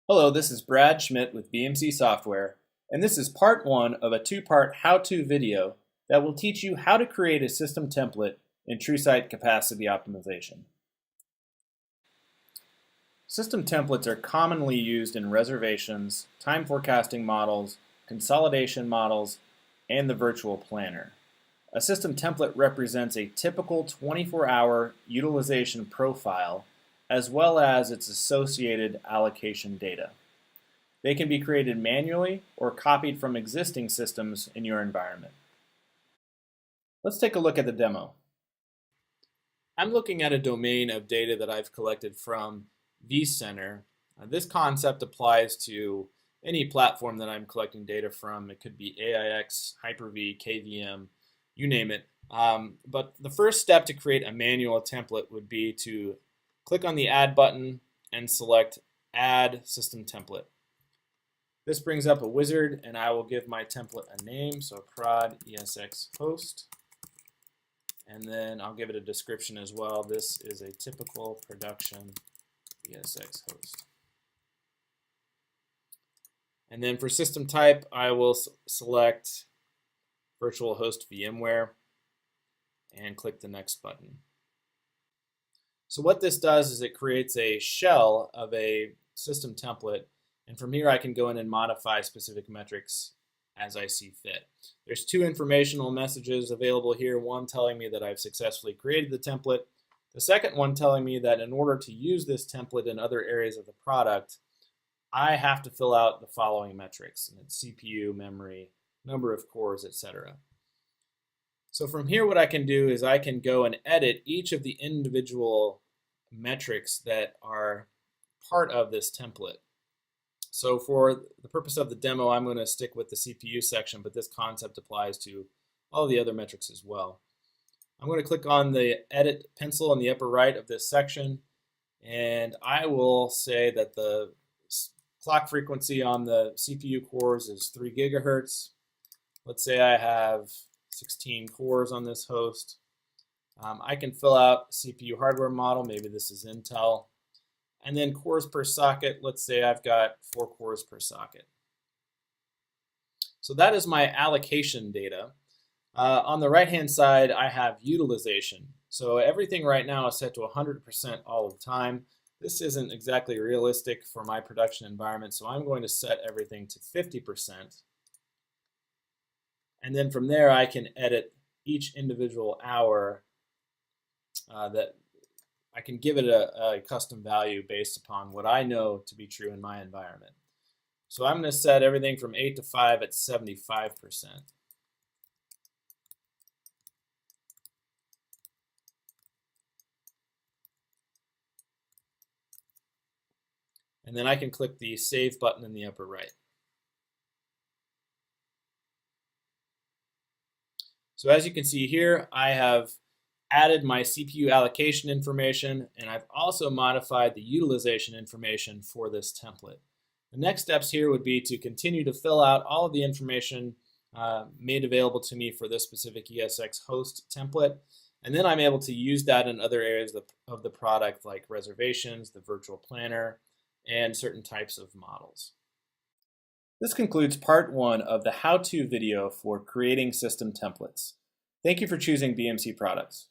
Hello, this is Brad Schmidt with BMC Software, and this is part one of a two-part how-to video that will teach you how to create a system template in TrueSight Capacity Optimization. System templates are commonly used in reservations, time forecasting models, consolidation models, and the virtual planner. A system template represents a typical 24-hour utilization profile as well as its associated allocation data. They can be created manually or copied from existing systems in your environment. Let's take a look at the demo. I'm looking at a domain of data that I've collected from vCenter. This concept applies to any platform that I'm collecting data from. It could be AIX, Hyper-V, KVM, you name it. But the first step to create a manual template would be to click on the Add button and select Add System Template. This brings up a wizard, and I will give my template a name, so prod ESX host. And then I'll give it a description as well. This is a typical production ESX host. And then for system type, I will select virtual host VMware and click the next button. So what this does is it creates a shell of a system template, and from here I can go in and modify specific metrics as I see fit. There's two informational messages available here, one telling me that I've successfully created the template, the second one telling me that in order to use this template in other areas of the product, I have to fill out the following metrics, and it's CPU, memory, number of cores, etc. So from here what I can do is I can go and edit each of the individual metrics that are part of this template. So for the purpose of the demo, I'm going to stick with the CPU section, but this concept applies to all the other metrics as well. I'm going to click on the edit pencil in the upper right of this section, and I will say that the clock frequency on the CPU cores is 3 gigahertz. Let's say I have 16 cores on this host. I can fill out CPU hardware model, maybe this is Intel, and then cores per socket, let's say I've got 4 cores per socket. So that is my allocation data. On the right hand side I have utilization. So everything right now is set to 100% all the time. This isn't exactly realistic for my production environment, so I'm going to set everything to 50%. And then from there I can edit each individual hour that I can give it a custom value based upon what I know to be true in my environment. So I'm going to set everything from 8 to 5 at 75%. And then I can click the Save button in the upper right. So as you can see here, I have added my CPU allocation information, and I've also modified the utilization information for this template. The next steps here would be to continue to fill out all of the information made available to me for this specific ESX host template, and then I'm able to use that in other areas of the product like reservations, the virtual planner, and certain types of models. This concludes part one of the how-to video for creating system templates. Thank you for choosing BMC products.